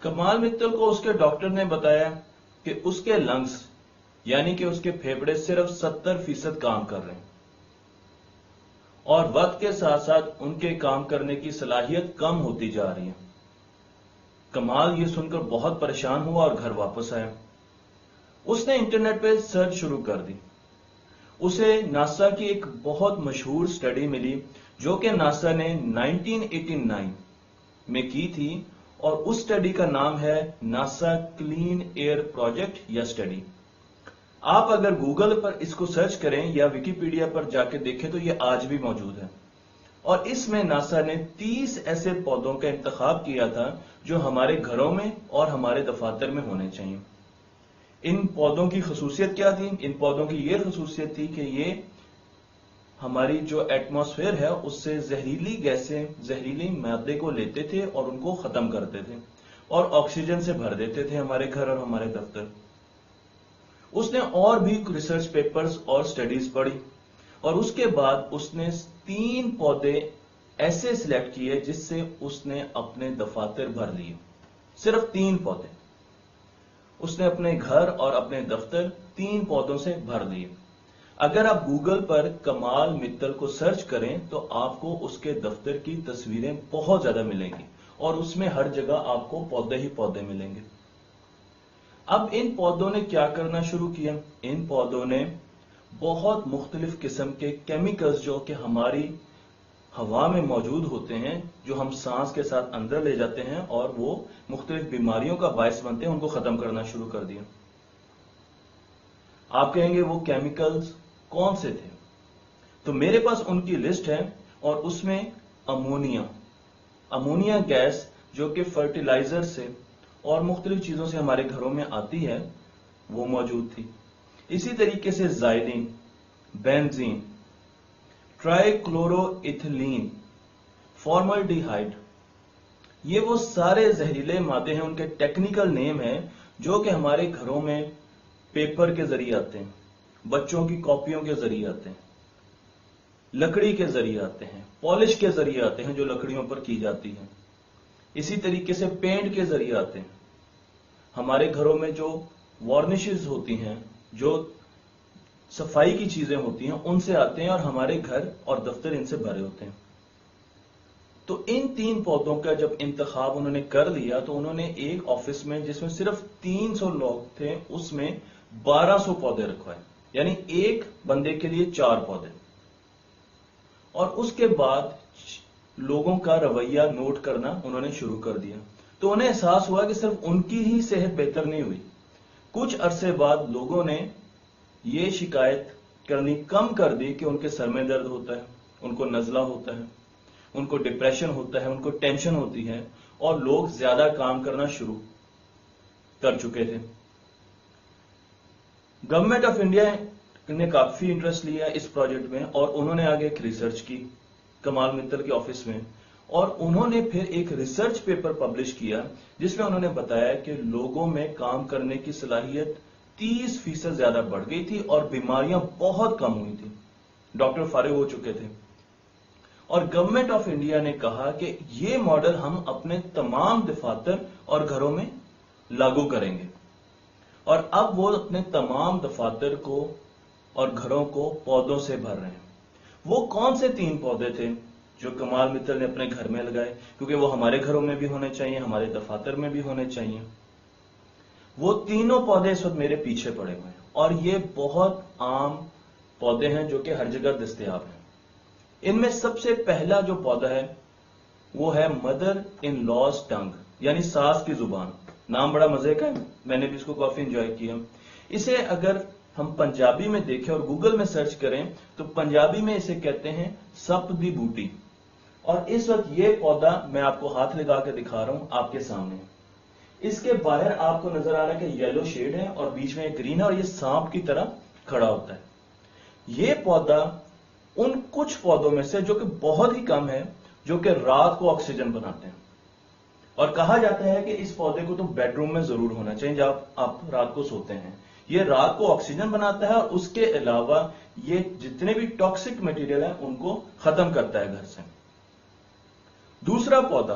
کمال متل کو اس کے ڈاکٹر نے بتایا کہ اس کے لنگز یعنی کہ اس کے پھیپھڑے صرف 70% کام کر رہے ہیں اور وقت کے ساتھ ساتھ ان کے کام کرنے کی صلاحیت کم ہوتی جا رہی ہے۔ کمال یہ سن کر بہت پریشان ہوا اور گھر واپس آیا۔ اس نے انٹرنیٹ پہ سرچ شروع کر دی۔ اسے ناسا کی ایک بہت مشہور سٹڈی ملی جو کہ ناسا نے 1989 میں کی تھی، اور اس سٹڈی کا نام ہے ناسا کلین ایئر پروجیکٹ یا سٹڈی۔ آپ اگر گوگل پر اس کو سرچ کریں یا ویکیپیڈیا پر جا کے دیکھیں تو یہ آج بھی موجود ہے، اور اس میں ناسا نے 30 ایسے پودوں کا انتخاب کیا تھا جو ہمارے گھروں میں اور ہمارے دفاتر میں ہونے چاہیے۔ ان پودوں کی خصوصیت کیا تھی؟ ان پودوں کی یہ خصوصیت تھی کہ یہ ہماری جو ایٹماسفیئر ہے اس سے زہریلی گیسیں، زہریلی مادے کو لیتے تھے اور ان کو ختم کرتے تھے اور آکسیجن سے بھر دیتے تھے ہمارے گھر اور ہمارے دفتر۔ اس نے اور بھی ریسرچ پیپرز اور سٹڈیز پڑھی، اور اس کے بعد اس نے 3 پودے ایسے سلیکٹ کیے جس سے اس نے اپنے دفاتر بھر لیے۔ صرف 3 پودے اس نے اپنے گھر اور اپنے دفتر 3 پودوں سے بھر لیے۔ اگر آپ گوگل پر کمال متل کو سرچ کریں تو آپ کو اس کے دفتر کی تصویریں بہت زیادہ ملیں گی، اور اس میں ہر جگہ آپ کو پودے ہی پودے ملیں گے۔ اب ان پودوں نے کیا کرنا شروع کیا؟ ان پودوں نے بہت مختلف قسم کے کیمیکلز جو کہ ہماری ہوا میں موجود ہوتے ہیں، جو ہم سانس کے ساتھ اندر لے جاتے ہیں اور وہ مختلف بیماریوں کا باعث بنتے ہیں، ان کو ختم کرنا شروع کر دیا۔ آپ کہیں گے وہ کیمیکلز کون سے تھے؟ تو میرے پاس ان کی لسٹ ہے، اور اس میں امونیا گیس جو کہ فرٹیلائزر سے اور مختلف چیزوں سے ہمارے گھروں میں آتی ہے وہ موجود تھی۔ اسی طریقے سے زائلین، بینزین، ٹرائی کلورو ایتھلین، فارملڈیہائڈ، یہ وہ سارے زہریلے مادے ہیں، ان کے ٹیکنیکل نیم ہیں جو کہ ہمارے گھروں میں پیپر کے ذریعے آتے ہیں، بچوں کی کاپیوں کے ذریعے آتے ہیں، لکڑی کے ذریعے آتے ہیں، پالش کے ذریعے آتے ہیں جو لکڑیوں پر کی جاتی ہے، اسی طریقے سے پینٹ کے ذریعے آتے ہیں، ہمارے گھروں میں جو وارنشز ہوتی ہیں، جو صفائی کی چیزیں ہوتی ہیں، ان سے آتے ہیں، اور ہمارے گھر اور دفتر ان سے بھرے ہوتے ہیں۔ تو ان 3 پودوں کا جب انتخاب انہوں نے کر لیا تو انہوں نے ایک آفس میں جس میں صرف 300 لوگ تھے اس میں 1200 پودے رکھوائے، یعنی ایک بندے کے لیے 4 پودے، اور اس کے بعد لوگوں کا رویہ نوٹ کرنا انہوں نے شروع کر دیا۔ تو انہیں احساس ہوا کہ صرف ان کی ہی صحت بہتر نہیں ہوئی، کچھ عرصے بعد لوگوں نے یہ شکایت کرنی کم کر دی کہ ان کے سر میں درد ہوتا ہے، ان کو نزلہ ہوتا ہے، ان کو ڈپریشن ہوتا ہے، ان کو ٹینشن ہوتی ہے، اور لوگ زیادہ کام کرنا شروع کر چکے تھے۔ گورنمنٹ آف انڈیا نے کافی انٹرسٹ لیا اس پروجیکٹ میں، اور انہوں نے آگے ایک ریسرچ کی کمال متل کے آفس میں، اور انہوں نے پھر ایک ریسرچ پیپر پبلش کیا جس میں انہوں نے بتایا کہ لوگوں میں کام کرنے کی صلاحیت 30% زیادہ بڑھ گئی تھی اور بیماریاں بہت کم ہوئی تھی، ڈاکٹر فارغ ہو چکے تھے۔ اور گورنمنٹ آف انڈیا نے کہا کہ یہ ماڈل ہم اپنے تمام دفاتر اور گھروں میں لاگو کریں گے، اور اب وہ اپنے تمام دفاتر کو اور گھروں کو پودوں سے بھر رہے ہیں۔ وہ کون سے 3 پودے تھے جو کمال متل نے اپنے گھر میں لگائے؟ کیونکہ وہ ہمارے گھروں میں بھی ہونے چاہیے، ہمارے دفاتر میں بھی ہونے چاہیے۔ وہ تینوں پودے اس وقت میرے پیچھے پڑے ہوئے ہیں، اور یہ بہت عام پودے ہیں جو کہ ہر جگہ دستیاب ہیں۔ ان میں سب سے پہلا جو پودا ہے وہ ہے مدر ان لاز ٹنگ، یعنی ساس کی زبان۔ نام بڑا مزے کا ہے، میں نے بھی اس کو کافی انجوائے کیا۔ اسے اگر ہم پنجابی میں دیکھیں اور گوگل میں سرچ کریں تو پنجابی میں اسے کہتے ہیں سپ دی بوٹی، اور اس وقت یہ پودا میں آپ کو ہاتھ لگا کے دکھا رہا ہوں آپ کے سامنے۔ اس کے باہر آپ کو نظر آ رہا ہے کہ یلو شیڈ ہے اور بیچ میں ایک گرین ہے، اور یہ سانپ کی طرح کھڑا ہوتا ہے۔ یہ پودا ان کچھ پودوں میں سے جو کہ بہت ہی کم ہے جو کہ رات کو آکسیجن بناتے ہیں، اور کہا جاتا ہے کہ اس پودے کو تو بیڈ روم میں ضرور ہونا چاہیے جب آپ رات کو سوتے ہیں۔ یہ رات کو آکسیجن بناتا ہے، اور اس کے علاوہ یہ جتنے بھی ٹاکسک مٹیریل ہیں ان کو ختم کرتا ہے گھر سے۔ دوسرا پودا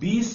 20